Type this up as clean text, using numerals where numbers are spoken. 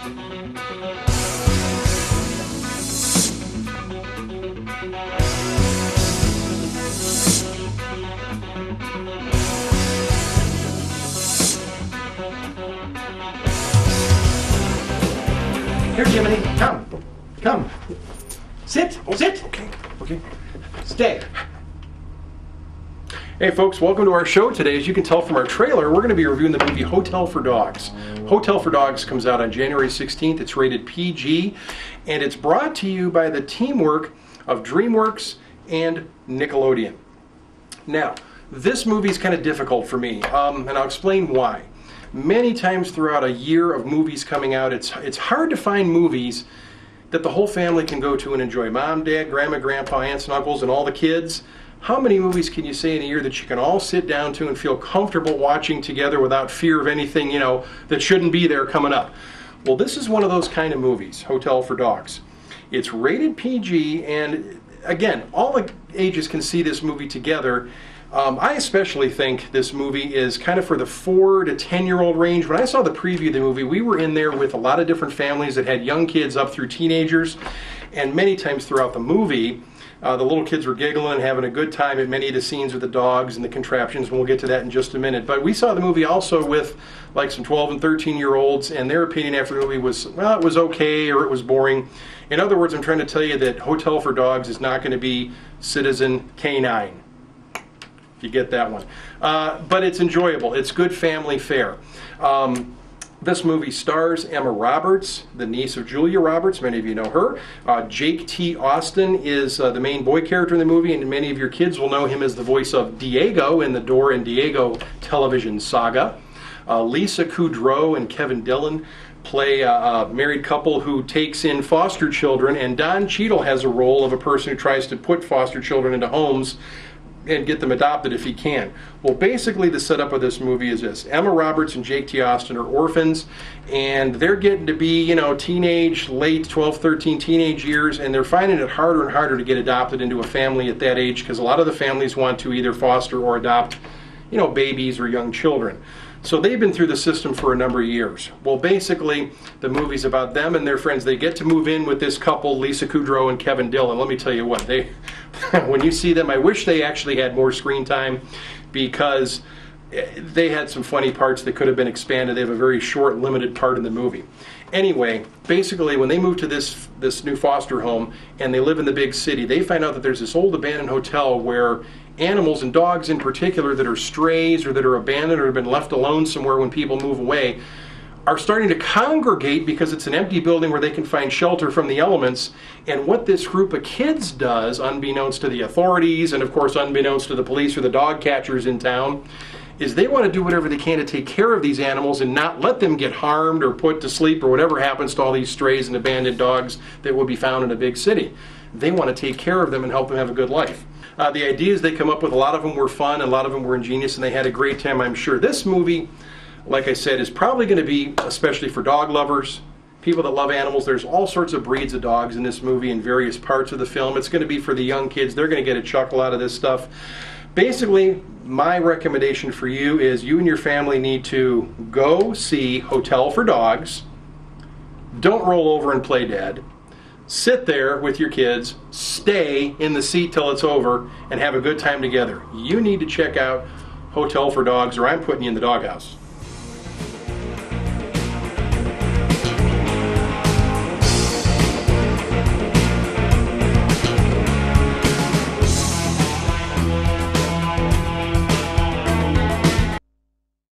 Here, Jiminy, come. Come. Sit. Sit. Okay. Okay. Stay. Hey folks, welcome to our show today. As you can tell from our trailer, we're going to be reviewing the movie Hotel for Dogs. Hotel for Dogs comes out on January 16th. It's rated PG, and it's brought to you by the teamwork of DreamWorks and Nickelodeon. Now, this movie is kind of difficult for me, and I'll explain why. Many times throughout a year of movies coming out, it's hard to find movies that the whole family can go to and enjoy. Mom, Dad, Grandma, Grandpa, aunts and uncles, and all the kids. How many movies can you say in a year that you can all sit down to and feel comfortable watching together without fear of anything, you know, that shouldn't be there coming up? Well, this is one of those kind of movies, Hotel for Dogs. It's rated PG, and again, all the ages can see this movie together. I especially think this movie is kind of for the 4 to 10-year-old range. When I saw the preview of the movie, we were in there with a lot of different families that had young kids up through teenagers, and many times throughout the movie, the little kids were giggling and having a good time at many of the scenes with the dogs and the contraptions, and we'll get to that in just a minute. But we saw the movie also with like some 12 and 13-year-olds, and their opinion after the movie was, well, it was okay or it was boring. In other words, I'm trying to tell you that Hotel for Dogs is not going to be Citizen K9. You get that one. But it's enjoyable. It's good family fare. This movie stars Emma Roberts, the niece of Julia Roberts. Many of you know her. Jake T. Austin is the main boy character in the movie, and many of your kids will know him as the voice of Diego in the Dora and Diego television saga. Lisa Kudrow and Kevin Dillon play a married couple who takes in foster children, and Don Cheadle has a role of a person who tries to put foster children into homes and get them adopted if he can. Well, basically the setup of this movie is this. Emma Roberts and Jake T. Austin are orphans, and they're getting to be, you know, teenage, late 12, 13 teenage years, and they're finding it harder and harder to get adopted into a family at that age, because a lot of the families want to either foster or adopt, you know, babies or young children. So they've been through the system for a number of years. Well, basically, the movie's about them and their friends. They get to move in with this couple, Lisa Kudrow and Kevin Dillon. Let me tell you what, they, when you see them, I wish they actually had more screen time, because they had some funny parts that could have been expanded. They have a very short, limited part in the movie. Anyway, basically, when they move to this new foster home and they live in the big city, they find out that there's this old abandoned hotel where animals, and dogs in particular, that are strays or that are abandoned or have been left alone somewhere when people move away, are starting to congregate because it's an empty building where they can find shelter from the elements. And what this group of kids does, unbeknownst to the authorities and of course unbeknownst to the police or the dog catchers in town, is they want to do whatever they can to take care of these animals and not let them get harmed or put to sleep or whatever happens to all these strays and abandoned dogs that will be found in a big city. They want to take care of them and help them have a good life. The ideas they come up with, a lot of them were fun, a lot of them were ingenious, and they had a great time, I'm sure. This movie, like I said, is probably going to be, especially for dog lovers, people that love animals. There's all sorts of breeds of dogs in this movie in various parts of the film. It's going to be for the young kids. They're going to get a chuckle out of this stuff. Basically, my recommendation for you is you and your family need to go see Hotel for Dogs. Don't roll over and play dead. Sit there with your kids, stay in the seat till it's over, and have a good time together. You need to check out Hotel for Dogs, or I'm putting you in the doghouse.